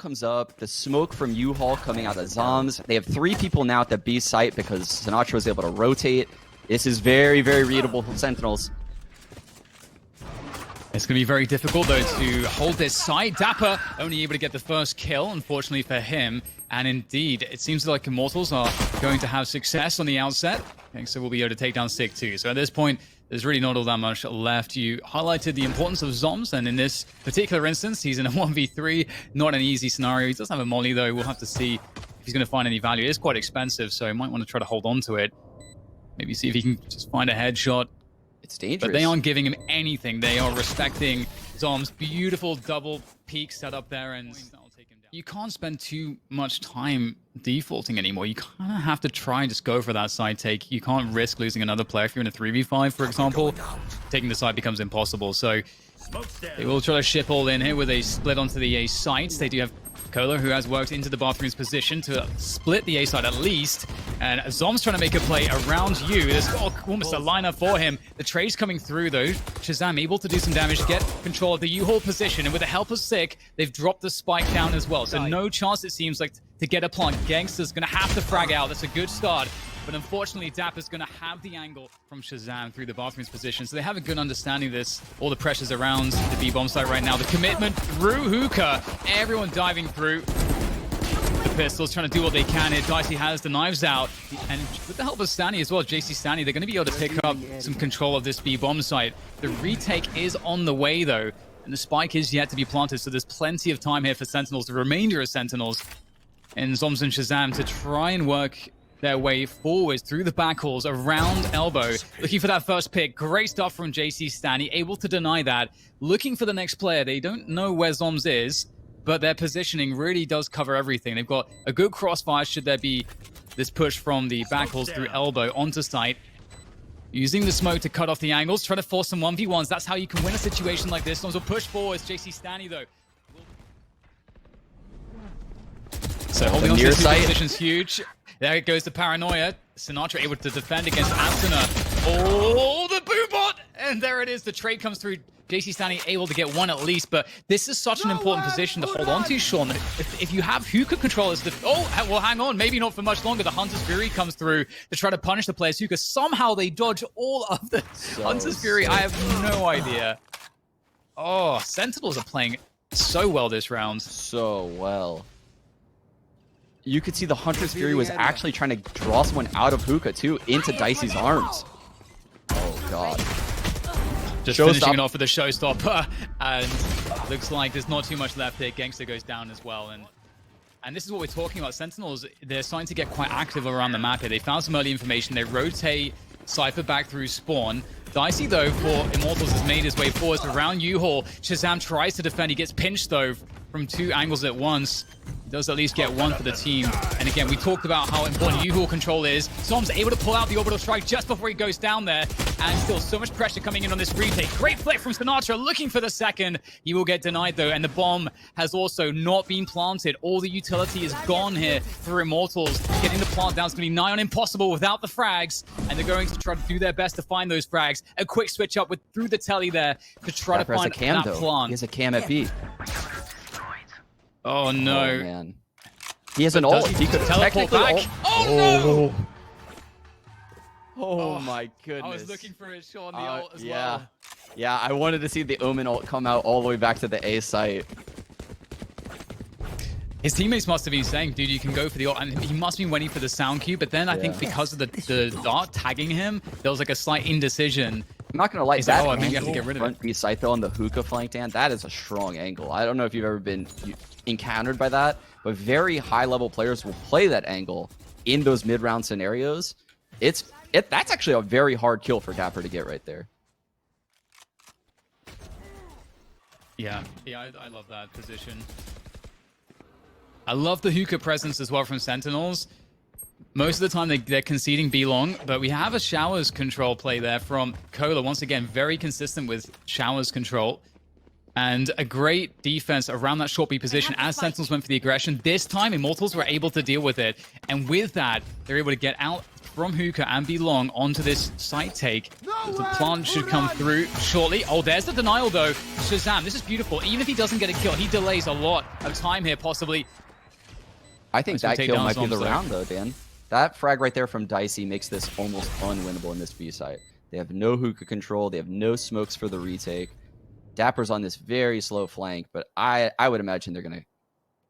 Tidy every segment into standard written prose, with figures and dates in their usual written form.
comes up, the smoke from U-Haul coming out of Zoms. They have 3 people now at the B site because Sinatra was able to rotate. This is very, very readable for Sentinels. It's going to be very difficult, though, to hold this site. Dapper only able to get the first kill, unfortunately for him. And indeed, it seems like Immortals are going to have success on the outset. So we'll be able to take down Sig too. So at this point, there's really not all that much left. You highlighted the importance of Zoms, and in this particular instance, he's in a 1v3. Not an easy scenario. He does have a molly, though. We'll have to see if he's going to find any value. It is quite expensive, so he might want to try to hold on to it. Maybe see if he can just find a headshot. It's dangerous. But they aren't giving him anything. They are respecting Zom's beautiful double peak setup there, and that'll take him down. You can't spend too much time defaulting anymore. You kind of have to try and just go for that side take. You can't risk losing another player. If you're in a 3v5, for example, taking the side becomes impossible. So they will try to ship all in here with a split onto the A sites. They do have Kola, who has worked into the Bathroom's position to split the A side at least. And Zom's trying to make a play around you. There's almost a lineup for him. The trade's coming through, though. Shazam able to do some damage, get control of the U-Haul position. And with the help of Sick, they've dropped the spike down as well. So no chance, it seems like, to get a plant. Gangster's going to have to frag out. That's a good start. But unfortunately, Dapper's going to have the angle from Shazam through the Bathroom's position. So they have a good understanding of this. All the pressures around the B-bomb site right now. The commitment through Hookah. Everyone diving through. The pistols trying to do what they can here. Dicey has the knives out. And with the help of Stanny as well, JC Stanny, they're going to be able to pick up some control of this B-bomb site. The retake is on the way, though. And the spike is yet to be planted. So there's plenty of time here for Sentinels, the remainder of Sentinels, and Zoms and Shazam to try and work their way forwards through the back halls around Elbow. Looking for that first pick. Great stuff from JC Stanny, able to deny that. Looking for the next player. They don't know where Zoms is, but their positioning really does cover everything. They've got a good crossfire should there be this push from the back halls through Elbow onto site. Using the smoke to cut off the angles, try to force some 1v1s. That's how you can win a situation like this. Zoms will push forwards. JC Stanny, though. So holding on to this position is huge. There it goes the paranoia. Sinatra able to defend against Antona. Oh, the boom bot! And there it is. The trade comes through. JC Stanny able to get one at least, but this is such an important position to hold on to, Sean. If you have Hookah control as the... Oh, well, hang on. Maybe not for much longer. The Hunter's Fury comes through to try to punish the players. Hookah, somehow they dodge all of the Hunter's Fury. I have no idea. Oh, Sentinels are playing so well this round. So well. You could see the Hunter's Fury was actually trying to draw someone out of Hookah, too, into Dicey's arms. Oh, God. Just finishing it off with a showstopper. And looks like there's not too much left here. Gangster goes down as well. And this is what we're talking about. Sentinels, they're starting to get quite active around the map here. They found some early information. They rotate Cypher back through spawn. Dicey, though, for Immortals has made his way forwards around U-Haul. Shazam tries to defend. He gets pinched, though, from 2 angles at once. He does at least get one for the team. And again, we talked about how important U-Haul control is. Zom's able to pull out the orbital strike just before he goes down there. And still so much pressure coming in on this retake. Great flick from Sinatra, looking for the second. He will get denied, though. And the bomb has also not been planted. All the utility is gone here for Immortals. Getting the plant down is going to be nigh on impossible without the frags. And they're going to try to do their best to find those frags. A quick switch up through the telly there to try to find that plant. He has a cam at B. Oh no! Oh, man. He has an ult. He could teleport back. Oh no! Oh my goodness! I was looking for it, Sean, the ult as well. Yeah, I wanted to see the Omen ult come out all the way back to the A site. His teammates must have been saying, dude, you can go for the ult, and he must have been waiting for the sound cue, but then I think because of the dart tagging him, there was like a slight indecision. I'm not gonna like that. Maybe I have to get rid of it. Front B site though on the Hookah flank, Dan. That is a strong angle. I don't know if you've ever been encountered by that, but very high level players will play that angle in those mid round scenarios. That's actually a very hard kill for Dapper to get right there. Yeah, I love that position. I love the Hookah presence as well from Sentinels. Most of the time they're conceding B long, but we have a Showers control play there from Kola. Once again, very consistent with Showers control. And a great defense around that short B position as Sentinels went for the aggression. This time, Immortals were able to deal with it. And with that, they're able to get out from Hookah and Belong onto this site take. The plant should come through shortly. Oh, there's the denial though. Shazam, this is beautiful. Even if he doesn't get a kill, he delays a lot of time here, possibly. I think that kill might be the round though, Dan. That frag right there from Dicey makes this almost unwinnable in this B site. They have no Hookah control. They have no smokes for the retake. Dapper's on this very slow flank, but I would imagine they're going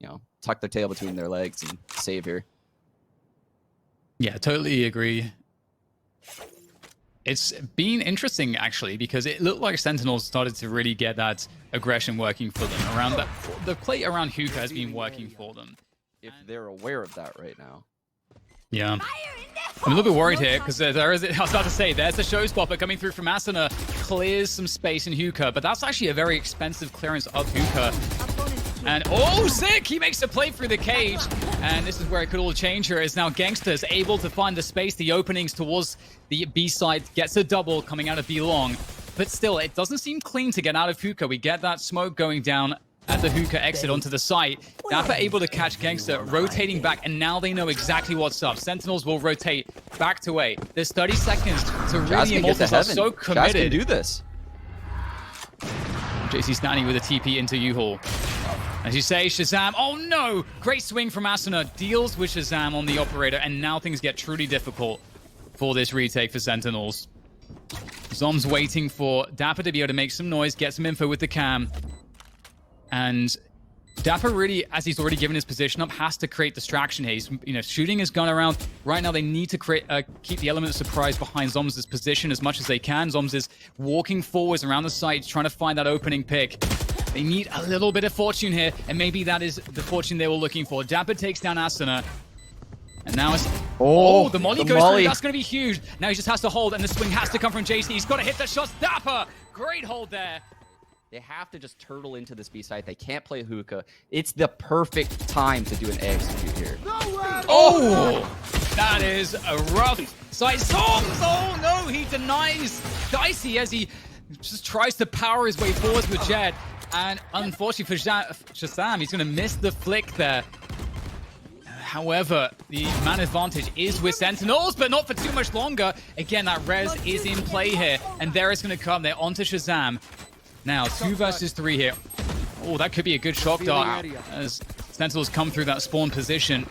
to, tuck their tail between their legs and save here. Yeah, totally agree. It's been interesting, actually, because it looked like Sentinels started to really get that aggression working for them. Around that, the play around Hookah has been working for them. If they're aware of that right now. Yeah. I'm a little bit worried here, because there is, I was about to say, there's a showstopper coming through from Asuna, clears some space in Hookah, but that's actually a very expensive clearance of Hookah. And, oh, sick! He makes a play through the cage, and this is where it could all change here, is now Gangster's able to find the space, the openings towards the B side, gets a double coming out of Belong, but still, it doesn't seem clean to get out of Hookah. We get that smoke going down at the Hookah exit onto the site. Dapper able to catch Gangster, rotating back, and now they know exactly what's up. Sentinels will rotate back to A. There's 30 seconds to really Immortals are so committed. Jazz can do this. JC standing with a TP into U-Haul. As you say, Shazam, oh no! Great swing from Asuna, deals with Shazam on the operator, and now things get truly difficult for this retake for Sentinels. Zom's waiting for Dapper to be able to make some noise, get some info with the cam. And Dapper really, as he's already given his position up, has to create distraction here. He's, shooting his gun around. Right now, they need to keep the element of surprise behind Zoms' position as much as they can. Zoms is walking forwards around the site, trying to find that opening pick. They need a little bit of fortune here, and maybe that is the fortune they were looking for. Dapper takes down Asuna. And now it's... Oh, the molly goes through. That's going to be huge. Now he just has to hold, and the swing has to come from JC. He's got to hit the shots. Dapper! Great hold there. They have to just turtle into this B site. They can't play Hookah. It's the perfect time to do an execute here. Oh! That is a rough site. Zoms! Oh no, he denies Dicey as he just tries to power his way forwards with Jed. And unfortunately for Shazam, he's going to miss the flick there. However, the man advantage is with Sentinels, but not for too much longer. Again, that res is in play here. And there it's going to come. They're onto Shazam. Now, 2 versus 3 here. Oh, that could be a good shock dart as Sentinels come through that spawn position.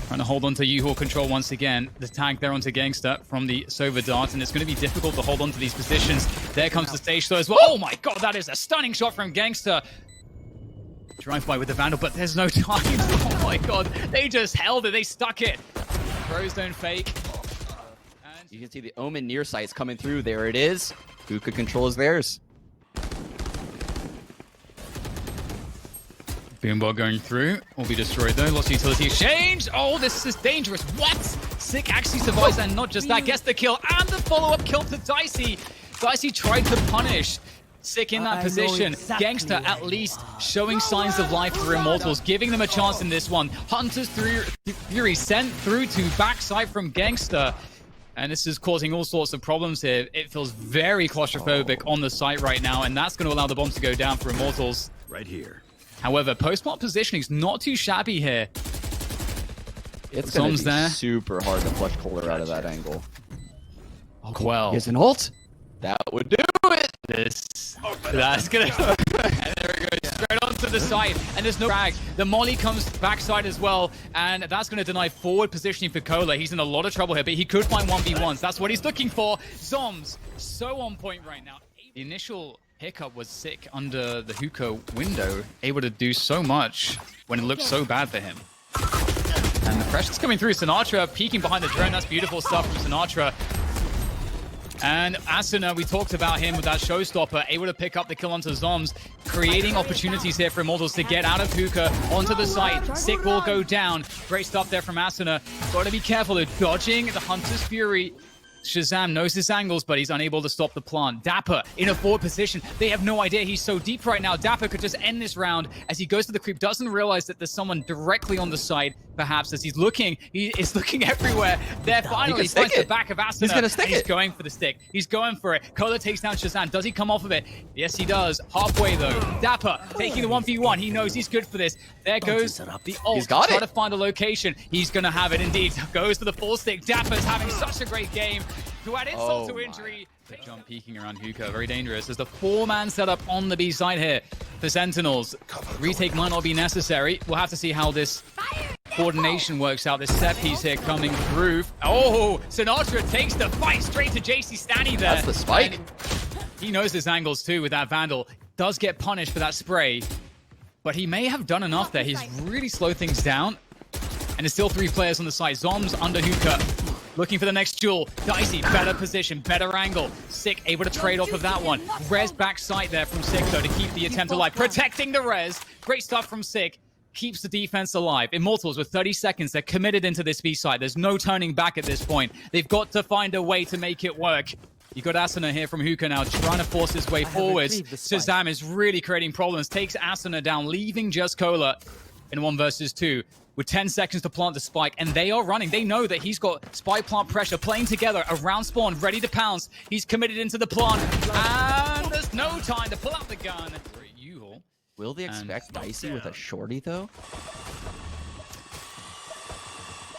Trying to hold on to U-Haul control once again. The tag there onto Gangster from the Sova dart, and it's going to be difficult to hold on to these positions. There comes the stage throw as well. Oh my god, that is a stunning shot from Gangster. Drive-by with the Vandal, but there's no time. Oh my god, they just held it. They stuck it. Throws don't fake. You can see the Omen near sights coming through. There it is. Hookah controls theirs. Boomball going through. Will be destroyed though. Lost utility exchange. Oh, this is dangerous. What? Sick actually survives, and not just that. Gets the kill and the follow-up kill to Dicey. Dicey tried to punish Sick in that position. Exactly. Gangster at least showing signs of life for Immortals, giving them a chance in this one. Hunter's Fury sent through to backside from Gangster. And this is causing all sorts of problems here. It feels very claustrophobic on the site right now, and that's going to allow the bomb to go down for Immortals. Right here. However, post-plant positioning is not too shabby here. It's going to be super hard to flush Kohler out of that angle. Oh, well. Here's an ult. That would do it. That's going to... And there it goes, straight onto the side. And there's no frag. The molly comes backside as well, and that's going to deny forward positioning for Kohler. He's in a lot of trouble here, but he could find 1v1s. That's what he's looking for. Zoms, so on point right now. The initial hiccup was sick under the Hookah window, able to do so much when it looked so bad for him. And the pressure's coming through. Sinatra peeking behind the drone. That's beautiful stuff from Sinatra. And Asuna, we talked about him with that showstopper, able to pick up the kill onto Zoms, creating opportunities here for Immortals to get out of Hookah onto the site. Sick will go down. Great stuff there from Asuna. Got to be careful though, dodging the Hunter's Fury. Shazam knows his angles, but he's unable to stop the plant. Dapper in a forward position. They have no idea he's so deep right now. Dapper could just end this round as he goes to the creep. Doesn't realize that there's someone directly on the side, perhaps, as he's looking. He is looking everywhere. There finally finds the back of Asuna. He's going to stick it. He's going for the stick. He's going for it. Kola takes down Shazam. Does he come off of it? Yes, he does. Halfway, though. Dapper taking the 1v1. He knows he's good for this. There goes the ult. He's got it. Try to find a location. He's going to have it, indeed. Goes to the full stick. Dapper's having such a great game. To add insult to injury, the jump peeking around Hookah, very dangerous. There's the 4-man setup on the B side here for Sentinels. Retake might not be necessary. We'll have to see how this coordination works out. This set piece here coming through. Oh, Sinatra takes the fight straight to JC Stanny there. That's the spike. And he knows his angles too with that Vandal. Does get punished for that spray, but he may have done enough there. He's really slowed things down. And there's still 3 players on the side. Zoms under Hookah. Looking for the next duel. Dicey, better position, better angle. Sick, able to trade off of that one. Rez back sight there from Sick, though, to keep the attempt alive. Protecting the Rez. Great stuff from Sick. Keeps the defense alive. Immortals with 30 seconds. They're committed into this B side. There's no turning back at this point. They've got to find a way to make it work. You got Asuna here from Hookah now, trying to force his way forwards. Shazam is really creating problems. Takes Asuna down, leaving just Kola in 1 versus 2. With 10 seconds to plant the spike, and they are running. They know that he's got spike plant pressure playing together around spawn, ready to pounce. He's committed into the plant, and there's no time to pull out the gun. Will they expect Dicey with a shorty, though?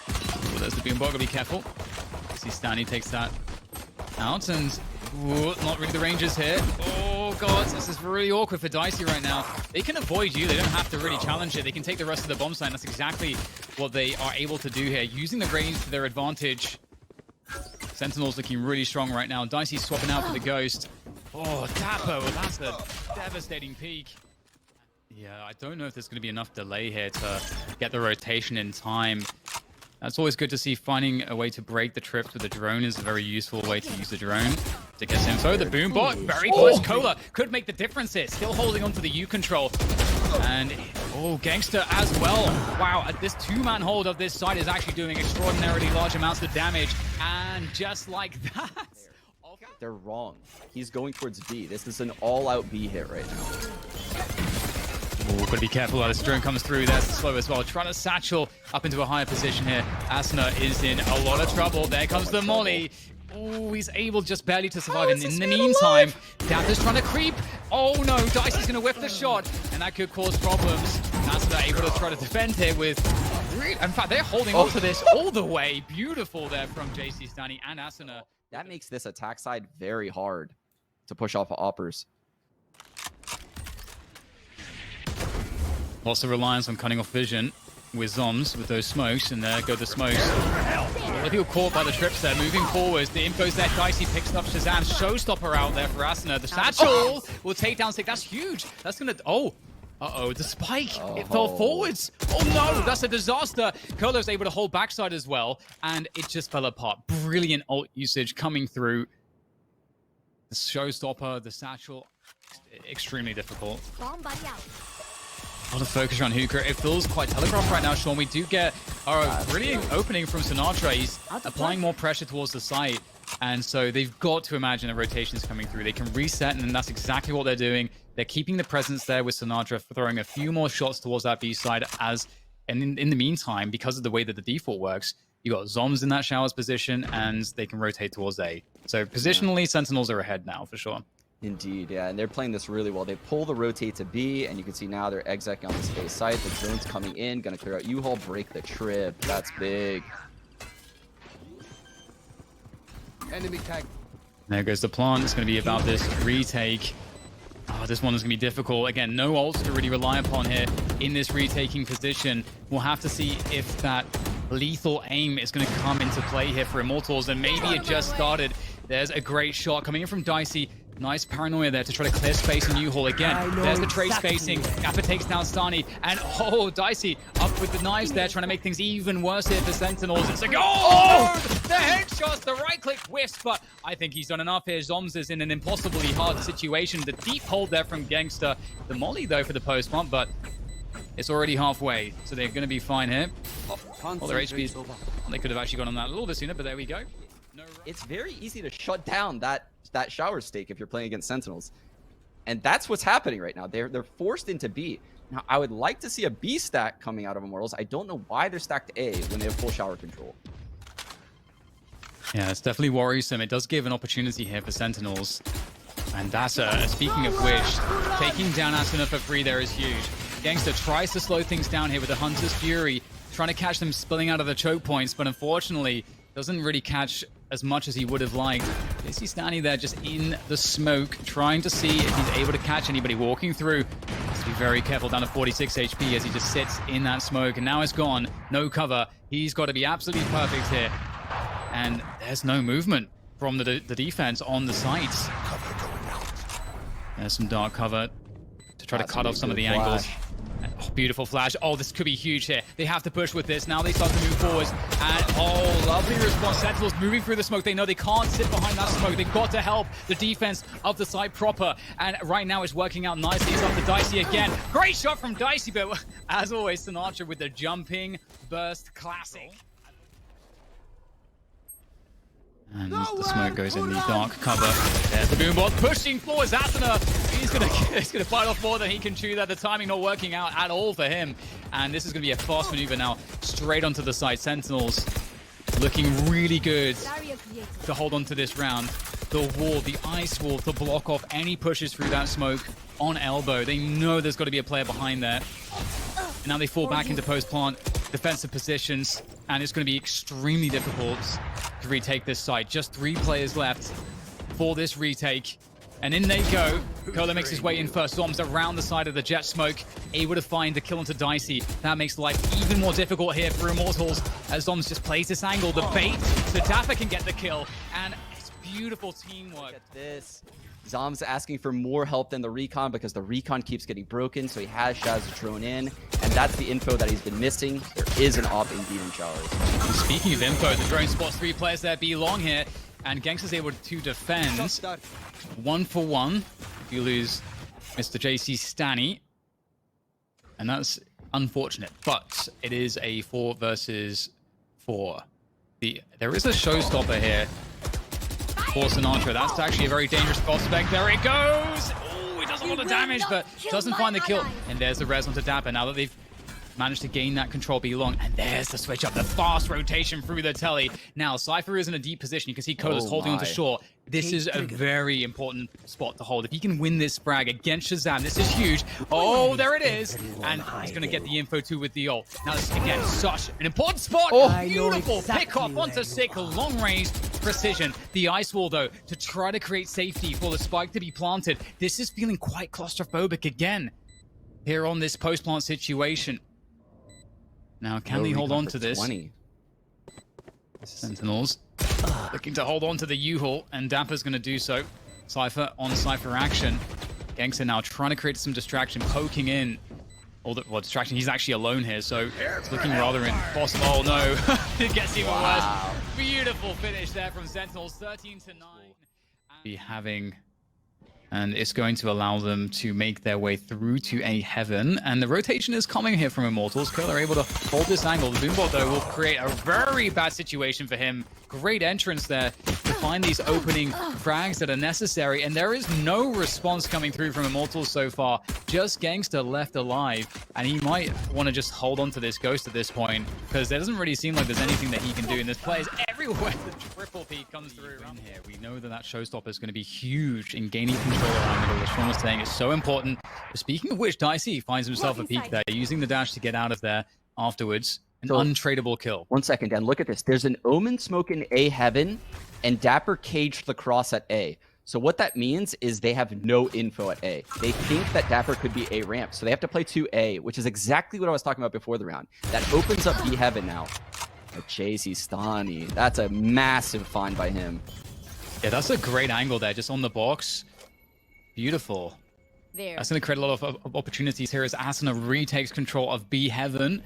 Well, there's the Boombot, gotta be careful. See Stanley takes that out, and ooh, not really the ranges here. Oh god, this is really awkward for Dicey right now. They can avoid you, they don't have to really challenge it. They can take the rest of the bomb site. That's exactly what they are able to do here, using the range to their advantage. Sentinels looking really strong right now. Dicey swapping out for the Ghost. Oh, Dapper, well, that's a devastating peak. Yeah, I don't know if there's going to be enough delay here to get the rotation in time. That's always good to see. Finding a way to break the trips with the drone is a very useful way to use the drone to get info. The Boombot, very close. Kola could make the difference here. Still holding on to the U control. And, oh, Gangster as well. Wow, this 2-man hold of this side is actually doing extraordinarily large amounts of damage. And just like that... They're wrong. He's going towards B. This is an all-out B hit right now. Oh, gotta be careful while this drone comes through. There's the slow as well. Trying to satchel up into a higher position here. Asuna is in a lot of trouble. There comes the molly. Oh, he's able just barely to survive. And in the meantime, Dapper's trying to creep. Oh no, Dicey's gonna whiff the shot, and that could cause problems. Asuna able to try to defend here with... In fact, they're holding on to this all the way. Beautiful there from JC Stanny and Asuna. That makes this attack side very hard to push off of Oppers. Lots of reliance on cutting off vision with Zoms, with those smokes, and there go the smokes. A lot of people caught by the trips there. Moving forwards, the info's there. Dicey picks up Shazam. Showstopper out there for Asuna. The satchel will take down Sick. That's huge. That's gonna... Oh. Uh-oh, the spike. It fell forwards. Oh no, that's a disaster. Kolo's able to hold backside as well, and it just fell apart. Brilliant ult usage coming through. The Showstopper, the satchel, extremely difficult. A lot of focus around Hookah. It feels quite telegraphed right now, Sean. We do get a brilliant opening from Sinatra. He's applying more pressure towards the site. And so they've got to imagine a rotation is coming through. They can reset, and that's exactly what they're doing. They're keeping the presence there with Sinatra, throwing a few more shots towards that B side. And in the meantime, because of the way that the default works, you got Zoms in that Showers position, and they can rotate towards A. So positionally, Sentinels are ahead now, for sure. Indeed, yeah, and they're playing this really well. They pull the rotate to B, and you can see now they're execing on the space side. The drone's coming in, gonna clear out U-Haul, break the trip. That's big. Enemy tag. There goes the plant. It's going to be about this retake. Oh, this one is going to be difficult. Again, no ults to really rely upon here in this retaking position. We'll have to see if that lethal aim is going to come into play here for Immortals, and maybe it just started. There's a great shot coming in from Dicey. Nice paranoia there to try to clear space in U-Haul again. There's the trade spacing. Gappa takes down Stani. And oh, Dicey up with the knives there, trying to make things even worse here for Sentinels. It's like, oh! The headshots, the right-click whiffs, but I think he's done enough here. Zoms is in an impossibly hard situation. The deep hold there from Gangster. The molly, though, for the post-pump, but it's already halfway, so they're going to be fine here. Well, their HP's... They could have actually gone on that a little bit sooner, but there we go. it's very easy to shut down that shower stake if you're playing against Sentinels. And that's what's happening right now. They're forced into B. Now, I would like to see a B stack coming out of Immortals. I don't know why they're stacked A when they have full shower control. Yeah, it's definitely worrisome. It does give an opportunity here for Sentinels. And that's speaking of which, taking down Asuna for free there is huge. Gangster tries to slow things down here with the Hunter's Fury, trying to catch them spilling out of the choke points, but unfortunately doesn't really catch as much as he would have liked. Is he standing there just in the smoke, trying to see if he's able to catch anybody walking through? Has to be very careful, down to 46 HP as he just sits in that smoke, and now it's gone. No cover. He's got to be absolutely perfect here. And there's no movement from the defense on the sides. There's some dark cover to try to cut off some of the angles. Oh, beautiful flash. Oh, this could be huge here. They have to push with this. Now they start to move forwards. And oh, lovely response. Sentinels moving through the smoke. They know they can't sit behind that smoke. They've got to help the defense of the site proper. And right now it's working out nicely. It's up to Dicey again. Great shot from Dicey, but as always, Sinatra with the jumping burst classic. And the smoke goes in the dark cover. There's the Boombot pushing forwards. Asuna, he's gonna fight off more than he can chew there. The timing not working out at all for him. And this is gonna be a fast maneuver now, straight onto the side. Sentinels looking really good to hold on to this round. The wall, the ice wall to block off any pushes through that smoke on elbow. They know there's got to be a player behind there. And now they fall back into post-plant defensive positions, and it's going to be extremely difficult to retake this site. Just 3 players left for this retake. And in they go. Cola makes his way in first. Zombs around the side of the jet smoke, able to find the kill onto Dicey. That makes life even more difficult here for Immortals as Zombs just plays this angle. The bait, so Dapper can get the kill. And it's beautiful teamwork. Look at this. Zom's asking for more help than the recon because the recon keeps getting broken, so he has Shaz drone in, and that's the info that he's been missing. There is an op indeed in showers. And speaking of info, the drone spots 3 players there be long here, and Gangster's able to defend 1-for-1 if you lose Mr. JC Stanny, and that's unfortunate, but it is a 4 versus 4. There is a showstopper here for Sinatra. That's actually a very dangerous prospect. There it goes! Oh, he does a lot of damage, but doesn't find the kill. And there's the res onto Dapper now that they've managed to gain that control be long. And there's the switch up, the fast rotation through the telly. Now, Cypher is in a deep position. You can see Cola's holding onto shore. This is a very important spot to hold. If he can win this frag against Shazam, this is huge. Oh, there it is. And he's going to get the info too with the ult. Now, this is, again, such an important spot. Oh, beautiful pick off onto Sick, long range precision. The ice wall, though, to try to create safety for the spike to be planted. This is feeling quite claustrophobic again here on this post-plant situation. Now, can they hold on to this? 20. Sentinels looking to hold on to the U-Haul, and Dapper's going to do so. Cypher on Cypher action. Gangster now trying to create some distraction, poking in. Well, distraction, he's actually alone here, so it's looking rather impossible. Oh, no. It gets even worse. Beautiful finish there from Sentinels, 13-9. Be having... And it's going to allow them to make their way through to a heaven. And the rotation is coming here from Immortals. Curl are able to hold this angle. The Boombot, though, will create a very bad situation for him. Great entrance there to find these opening frags that are necessary. And there is no response coming through from Immortals so far. Just Gangster left alive. And he might want to just hold on to this Ghost at this point, because there doesn't really seem like there's anything that he can do. And this play is everywhere the triple peak comes through. In here, we know that showstopper is going to be huge in gaining control around middle. As Sean was saying, it's so important. Speaking of which, Dicey finds himself a peek there, using the dash to get out of there afterwards. An untradeable kill. 1 second, Dan. Look at this. There's an Omen smoke in A heaven, and Dapper caged the cross at A. So what that means is they have no info at A. They think that Dapper could be A ramp, so they have to play 2A, which is exactly what I was talking about before the round. That opens up B heaven now. JC Stanny. That's a massive find by him. Yeah, that's a great angle there, just on the box. Beautiful. That's going to create a lot of opportunities here as Asuna retakes control of B heaven.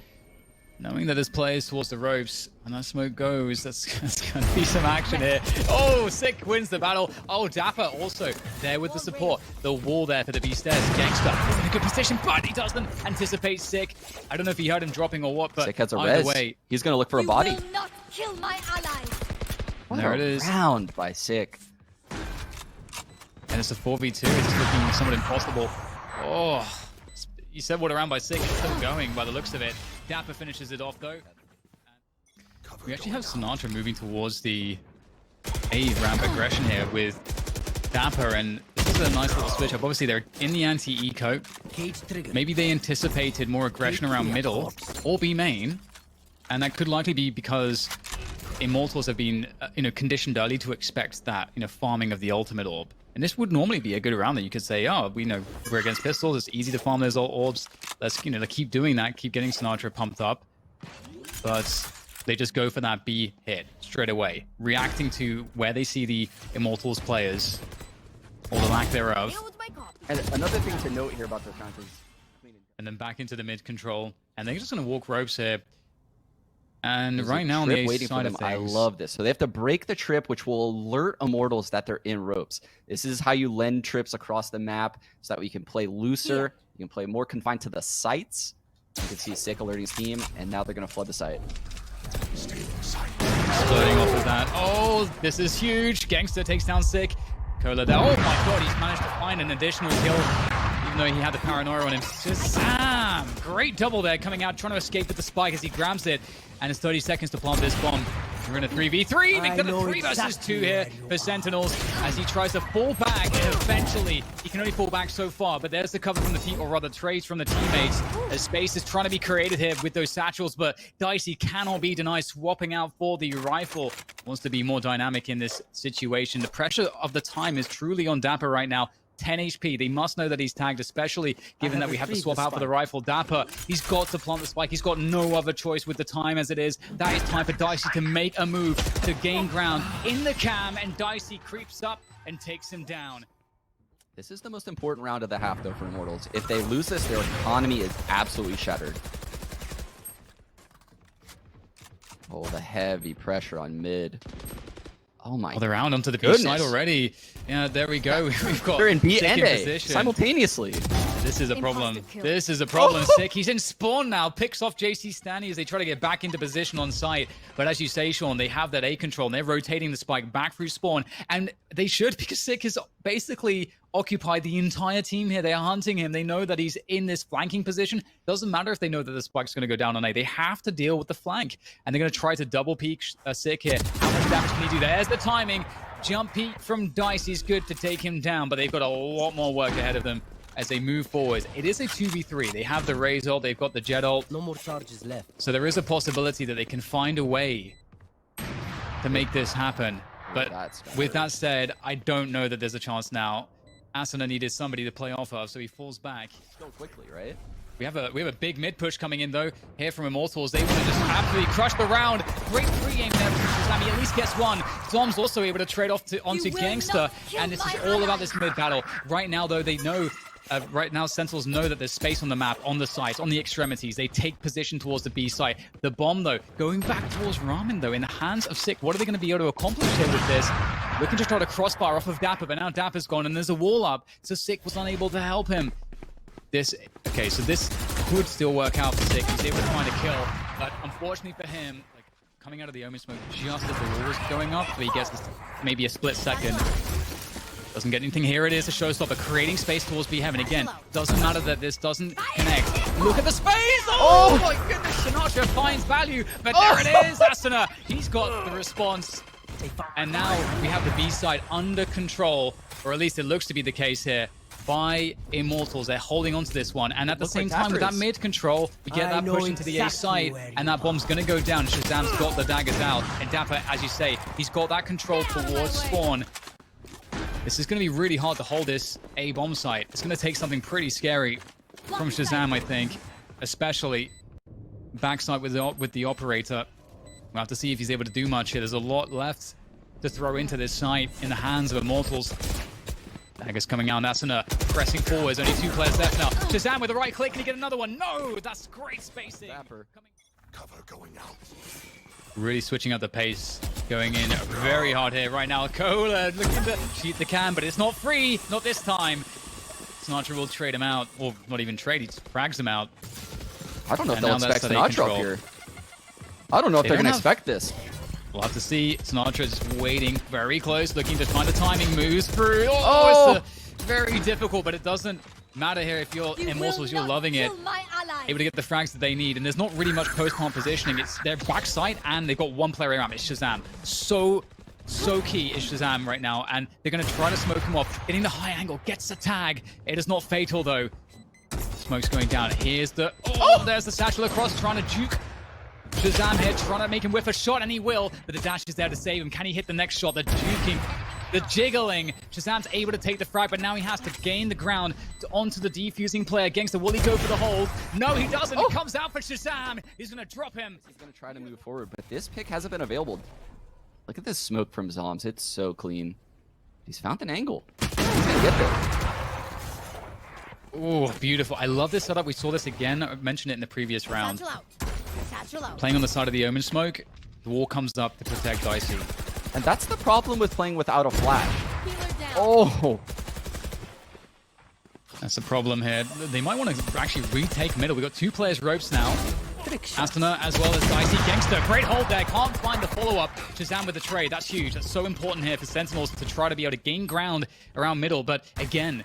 Knowing that there's players towards the ropes, and that smoke goes, that's going to be some action here. Oh, Sick wins the battle. Oh, Dapper also there with the support. The wall there for the B stairs. Gangster is in a good position, but he doesn't anticipate Sick. I don't know if he heard him dropping or what, but Sick has a either res. way, He's going to look for a body. You will not kill my allies. What there a it is. round by Sick. And it's a 4v2. It's looking somewhat impossible. Oh, you said what around by Sick. It's still going by the looks of it. Dapper finishes it off though. We actually have Sinatra moving towards the A ramp aggression here with Dapper, and this is a nice little switch up. Obviously, they're in the anti-eco. Maybe they anticipated more aggression around middle or B main, and that could likely be because Immortals have been, conditioned early to expect that, farming of the ultimate orb. And this would normally be a good round that you could say, oh, we're against pistols. It's easy to farm those orbs. Let's, keep doing that. Keep getting Sinatra pumped up. But they just go for that B hit straight away, reacting to where they see the Immortals players, or the lack thereof. And another thing to note here about this round is... And then back into the mid control. And they're just going to walk ropes here. And There's right a now on the trip A waiting side for of them. I things, love this. So they have to break the trip, which will alert Immortals that they're in ropes. This is how you lend trips across the map so that we can play looser. You can play more confined to the sites. You can see Sick alerting his team, and now they're going to flood the site. Exploding off of that. Oh, this is huge. Gangster takes down Sick. Cola there. Oh my god, he's managed to find an additional kill, even though he had the paranoia on him. Shazam! Great double there, coming out, trying to escape with the spike as he grabs it. And it's 30 seconds to plant this bomb. We're in a 3v3. Make them a 3 versus 2 here for Sentinels as he tries to fall back. And eventually, he can only fall back so far. But there's the cover from the team, or rather trades from the teammates. As space is trying to be created here with those satchels. But Dicey cannot be denied, swapping out for the rifle. Wants to be more dynamic in this situation. The pressure of the time is truly on Dapper right now. 10 HP. They must know that he's tagged, especially given that we have to swap out for the rifle. Dapper, he's got to plant the spike. He's got no other choice with the time as it is. That is time for Dicey to make a move to gain ground in the cam, and Dicey creeps up and takes him down. This is the most important round of the half, though, for Immortals. If they lose this, their economy is absolutely shattered. Oh, the heavy pressure on mid. Oh my! Oh, they're out onto the B goodness. side already. Yeah, there we go. We've got they're in B Sick and in A position simultaneously. This is a problem. This is a problem. Sick. He's in spawn now. Picks off JC Stanley as they try to get back into position on site. But as you say, Sean, they have that A control and they're rotating the spike back through spawn. And they should, because Sick has basically occupied the entire team here. They are hunting him. They know that he's in this flanking position. Doesn't matter if they know that the spike's going to go down on A. They have to deal with the flank. And they're going to try to double peek Sick here. How much damage can he do? There's the timing. Jump peek from Dicey is good to take him down, but they've got a lot more work ahead of them as they move forward. It is a 2v3. They have the Raze ult, they've got the Jet ult. No more charges left. So there is a possibility that they can find a way to make this happen. But with that said, I don't know that there's a chance now. Asuna needed somebody to play off of, so he falls back. Go quickly, right? We have a big mid push coming in though here from Immortals. They want to just absolutely crush the round. Great free aim there from Shazam. He at least gets one. Dom's also able to trade off onto Gangster, and this is all about this mid battle. Right now though, they know. Right now, Sentinels know that there's space on the map, on the sides, on the extremities. They take position towards the B site. The bomb, though, going back towards Ramen, though, in the hands of Sick. What are they going to be able to accomplish here with this? Looking to try to crossbar off of Dapper, but now Dapper's gone, and there's a wall up, so Sick was unable to help him. Okay, so this could still work out for Sick. He's able to find a kill, but unfortunately for him, coming out of the Omen smoke just as the wall was going up, but he gets maybe a split second. Doesn't get anything. Here it is, a showstopper, creating space towards B Heaven. Again, doesn't matter that this doesn't connect. Look at the space! Oh my goodness, Sinatra finds value, but there it is, Asuna. He's got the response. And now we have the B side under control, or at least it looks to be the case here, by Immortals. They're holding on to this one. And at the same time, with that mid control, we get that push into the A site, and that bomb's going to go down. Shazam's got the daggers out, and Dapper, as you say, he's got that control towards spawn. This is going to be really hard to hold this A bomb site. It's going to take something pretty scary from Shazam, I think, especially backside with the operator. We'll have to see if he's able to do much here. There's a lot left to throw into this site in the hands of Immortals. Daggers coming out, Asuna pressing forwards. Only 2 players left now. Shazam with the right click. Can he get another one? No! That's great spacing. Cover going out. Really switching up the pace. Going in very hard here right now. Cola looking to shoot the cam, but it's not free. Not this time. Sinatra will trade him out. Or not even trade, he just frags him out. I don't know if they'll expect Sinatra up here. I don't know if they're going to expect this. We'll have to see. Sinatra just waiting very close, looking to find the timing, moves through. Oh, it's very difficult, but it doesn't matter here if you're Immortals, you're loving it. Able to get the frags that they need, and there's not really much post-plant positioning. It's their backside, and they've got one player around. It's Shazam. So key is Shazam right now, and they're going to try to smoke him off. Getting the high angle, gets the tag. It is not fatal, though. Smoke's going down. Here's the... Oh, there's the satchel across, trying to juke Shazam here, trying to make him whiff a shot, and he will, but the dash is there to save him. Can he hit the next shot? The juking, the jiggling. Shazam's able to take the frag, but now he has to gain the ground onto the defusing player. Gangster, will he go for the hold? No, he doesn't. He comes out for Shazam. He's going to drop him. He's going to try to move forward, but this pick hasn't been available. Look at this smoke from Zoms. It's so clean. He's found an angle. He's going to get there. Oh, beautiful. I love this setup. We saw this again. I mentioned it in the previous round. Satchel out. Playing on the side of the Omen smoke, the wall comes up to protect Dicey. And that's the problem with playing without a flash. Healer down. Oh! That's the problem here. They might want to actually retake middle. We've got two players ropes now. Astana as well as Dicey. Gangster, great hold there. Can't find the follow-up. Shazam with the trade. That's huge. That's so important here for Sentinels to try to be able to gain ground around middle. But again,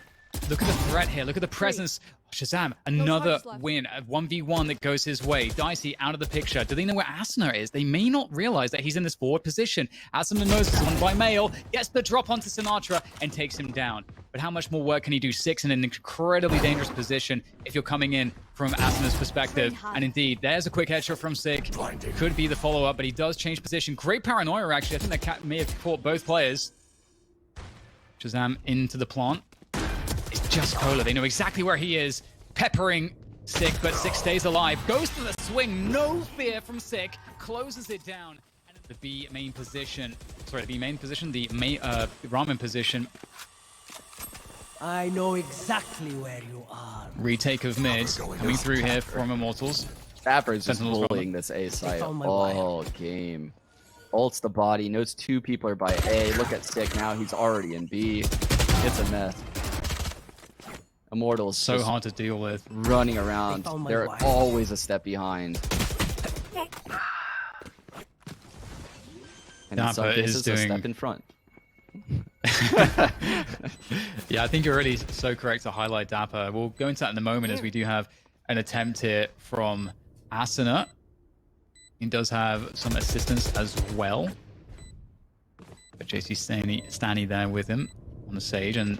look at the threat here. Look at the presence. Shazam, another win. A 1v1 that goes his way. Dicey out of the picture. Do they know where Asuna is? They may not realize that he's in this forward position. Asuna knows it's on by mail. Gets the drop onto Sinatra and takes him down. But how much more work can he do? 6 in an incredibly dangerous position if you're coming in from Asuna's perspective. And indeed, there's a quick headshot from Sig. Could be the follow-up, but he does change position. Great paranoia, actually. I think that cat may have caught both players. Shazam into the plant. It's just Cola. They know exactly where he is. Peppering Sick, but Sick stays alive. Goes to the swing. No fear from Sick. Closes it down. And the B main position. Sorry, the B main position. The ramen position. I know exactly where you are. Retake of mid. Coming through here from Immortals. Stafford's just Sentinels bullying this A site found my all game. Ults the body. Knows 2 people are by A. Look at Sick now. He's already in B. It's a mess. Immortals So hard to deal with. running around. They're always a step behind. And in some cases, a step in front. Yeah, I think you're really so correct to highlight Dapper. We'll go into that in a moment as we do have an attempt here from Asuna. He does have some assistance as well. But JC Stanny there with him on the Sage, and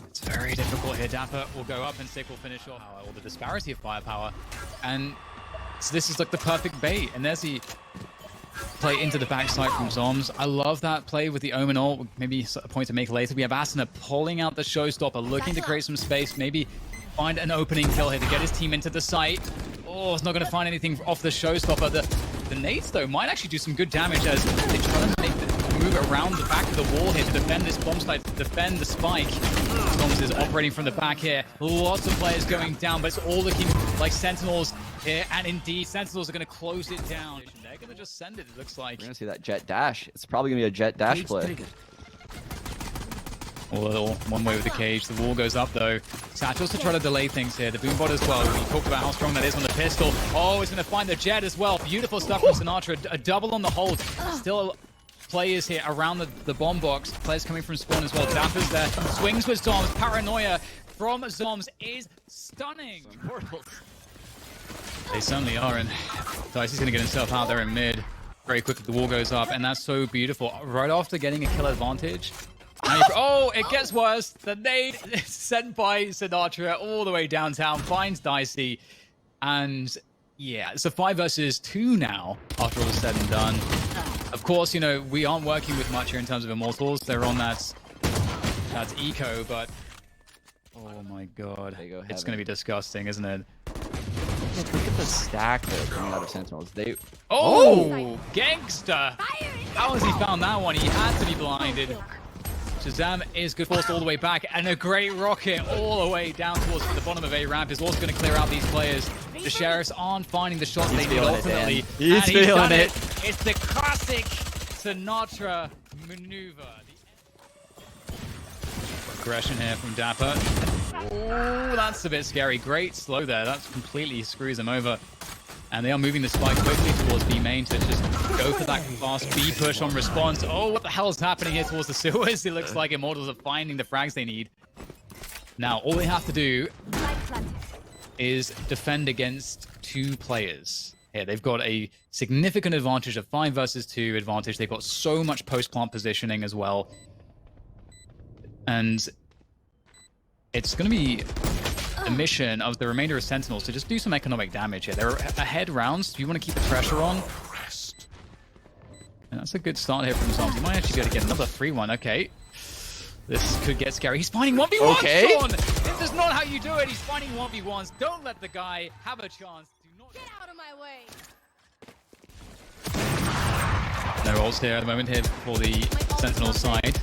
it's very difficult here. Dapper will go up and Sick will finish off. All the disparity of firepower. And so this is like the perfect bait. And there's the play into the backside from Zoms. I love that play with the Omen ult. Maybe a point to make later. We have Asuna pulling out the showstopper, looking to create some space. Maybe find an opening kill here to get his team into the site. Oh, it's not going to find anything off the showstopper. The nades, though, might actually do some good damage as they try to make move around the back of the wall here to defend this bomb site, to defend the spike. Zoms is operating from the back here. Lots of players going down, but it's all looking like Sentinels here. And indeed, Sentinels are going to close it down. They're going to just send it looks like. We're going to see that jet dash. It's probably going to be a jet dash play. A little one way with the cage. The wall goes up though. Satchels to try to delay things here. The boombot as well. We talked about how strong that is on the pistol. Oh, he's going to find the jet as well. Beautiful stuff from Sinatra. A double on the hold. Still players here around the bomb box. Players coming from spawn as well. Dapper's there. Swings with Zoms. Paranoia from Zoms is stunning. They certainly are, and Dicey's going to get himself out there in mid. Very quickly, the wall goes up, and that's so beautiful. Right after getting a kill advantage. Oh, it gets worse. The nade is sent by Sinatra all the way downtown, finds Dicey. And yeah, it's a 5 versus 2 now, after all is said and done. Of course, you know, we aren't working with much here in terms of Immortals. They're on that's eco, but oh my god. It's going to be disgusting, isn't it? Look at the stack there coming out of Sentinels. Oh, gangster! How has he found that one? He had to be blinded. Shazam is good force all the way back, and a great rocket all the way down towards the bottom of A ramp is also going to clear out these players. The Sheriffs aren't finding the shots they need ultimately. He's feeling it. It's the classic Sinatra maneuver. Aggression here from Dapper. Oh, that's a bit scary. Great slow there. That completely screws him over. And they are moving the spike quickly towards B main to just go for that fast B push on response. Oh, what the hell is happening here towards the sewers? It looks like Immortals are finding the frags they need. Now, all they have to do is defend against 2 players. Here, they've got a significant advantage of 5 versus 2 advantage. They've got so much post-plant positioning as well. And it's going to be the mission of the remainder of Sentinels to just do some economic damage here. They're ahead rounds. You want to keep the pressure on. And that's a good start here from Zombs. You might actually be able to get another free one. Okay. This could get scary. He's finding 1v1s, Okay. Sean! This is not how you do it. He's finding 1v1s. Don't let the guy have a chance. Do not... Get out of my way. No rolls here at the moment here for the Sentinel side.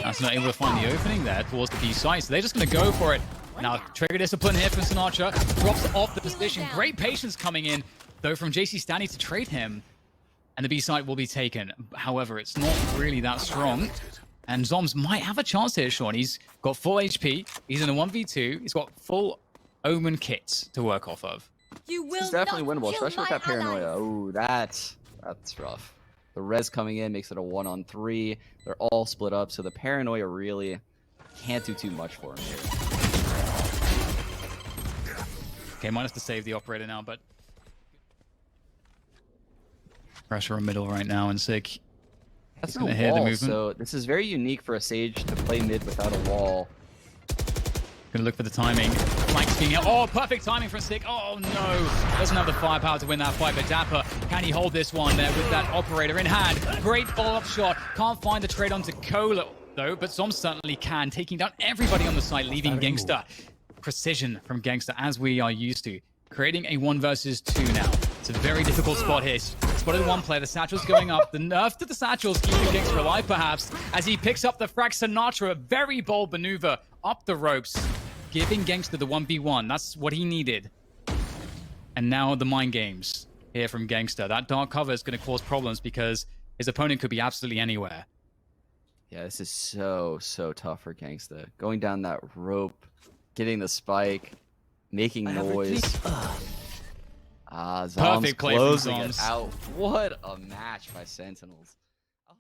That's not able to find the opening there towards the B side, so they're just going to go for it. Now, trigger discipline here from Sinatra. Drops off the position. Great patience coming in, though, from JC Stanley to trade him. And the B side will be taken. However, it's not really that strong. And Zombs might have a chance here, Sean. He's got full HP. He's in a 1v2. He's got full Omen kits to work off of. You will It's definitely not winnable, kill especially with my that paranoia. allies. Oh, that's rough. The res coming in makes it a 1-on-3. They're all split up, so the paranoia really can't do too much for him here. Okay, might have to save the operator now, but pressure on middle right now, and Sig. That's He's no gonna hear the wall, movement. so this is very unique for a Sage to play mid without a wall. Gonna look for the timing. Flanks being hit. Oh, perfect timing from Stick. Oh no, doesn't have the firepower to win that fight, but Dapper, can he hold this one there with that operator in hand? Great follow-up shot. Can't find the trade onto Cola though, but Zom certainly can, taking down everybody on the site, leaving Gangster. Precision from Gangster, as we are used to. Creating a 1 versus 2 now. It's a very difficult spot here. Spotted one player, the satchel's going up. The nerf to the satchel's keeping Gangster alive, perhaps, as he picks up the frag. Sinatra, a very bold maneuver up the ropes, giving Gangster the 1v1. That's what he needed. And now the mind games here from Gangster. That dark cover is going to cause problems because his opponent could be absolutely anywhere. Yeah, this is so tough for Gangsta. Going down that rope, getting the spike, making noise. Zom's Perfect play from closing it Zoms. out. What a match by Sentinels.